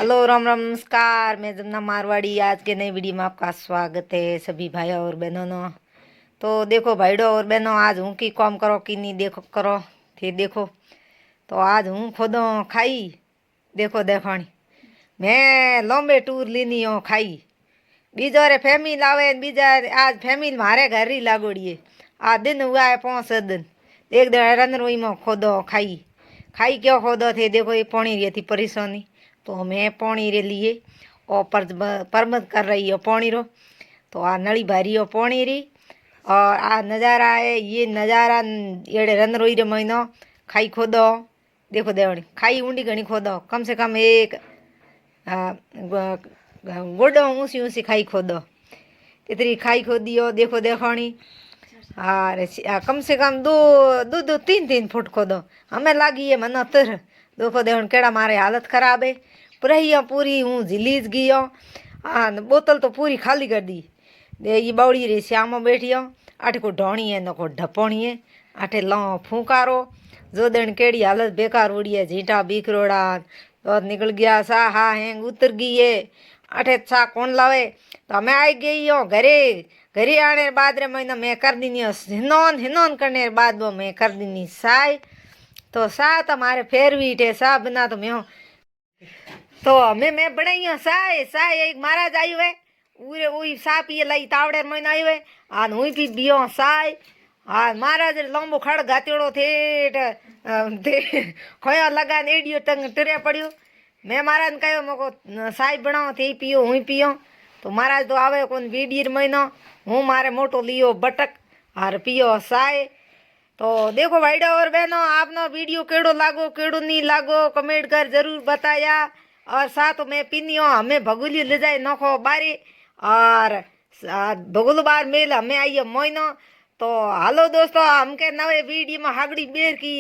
Hello Ram Ram नमस्कार। मैं जमुना मारवाड़ी। आज के नई वीडियो में आपका स्वागत है सभी भाइयों और बहनों ने। तो देखो भाईडो और बहनों, आज हूँ की काम करो कि नहीं देखो करो थे देखो। तो आज हूँ खुदो खाई देखो देखाणी। मैं लंबे टूर लेनी हूँ खाई। बीजो रे फैमिली आवे बीजा आज फैमिली मारे घर ही लागोड़िए। आ दिन हुआ है 5 दिन। एक दिन रंधरोई में खोदो खाई खाई क्यों खोदो थे देखो। ये पानी रही थी परेशानी तो मैं पानी रे लिए और परमत कर रही हो पानी रो। तो आ नली भरी हो पानी री और आ नज़ारा है। ये नज़ारा एड़े रंधरोई रे महीनो खाई खोदो देखो देवणी। खाई ऊंडी घनी खोदो कम से कम एक गोडो ऊँची ऊँची खाई खोदो। इतनी खाई खोदियो देखो देखाणी। और कम से कम दो दो दो 3-3 फुट खोदो। हमें लगी है मन तर देखो देखो केड़ा मारे हालत खराब है। पूरा पूरी हूँ झिलीज गई। हाँ बोतल तो पूरी खाली कर दी। ये बावड़ी रे श्याम बैठी हो। आटे को ढोणी है न को ढपोणी है। आटे लो फूकारो जो दिन केड़ी हालत बेकार उड़ी है। झीटा बीकरोड़ा तो निकल गया सा हा हैंग उतर गई है। आटे सा कौन लावे। तो मैं आई गई हूँ घरे। घरे आने बाद रे महीना मैं कर दीनी हिनौन हिनौन करने बाद वो मैं कर दीनी साय। तो सा तो मारे फेरवी थे सा बना तो मैं तो मैं बनाई हूँ साय साय। एक महाराज आई हुए उरे वही सा पिए लाई तावड़े महीना आई हुए। आन हुई पी बियो साय। हाँ महाराज लंबो खड़ गातेड़ो थे खोया लगा एडियो टंग टरे पड़ियो। मैं महाराज ने कहो मोको साय बनाओ थे पियो हुई पियो। तो महाराज तो आवे कौन वीडियो महीनो हूँ मारे मोटो लियो बटक और पियो साय। तो देखो भाईडो और बहनों, आपनो वीडियो केड़ो लागो केड़ो नहीं लागो कमेंट कर जरूर बताया। और साथ में पीनियो हमें भगुली ले जाए नखो बारी और भगुल बार मेल हमें आइए महीनो। तो हेलो दोस्तों, हमके नवे वीडियो में हागड़ी बेर की।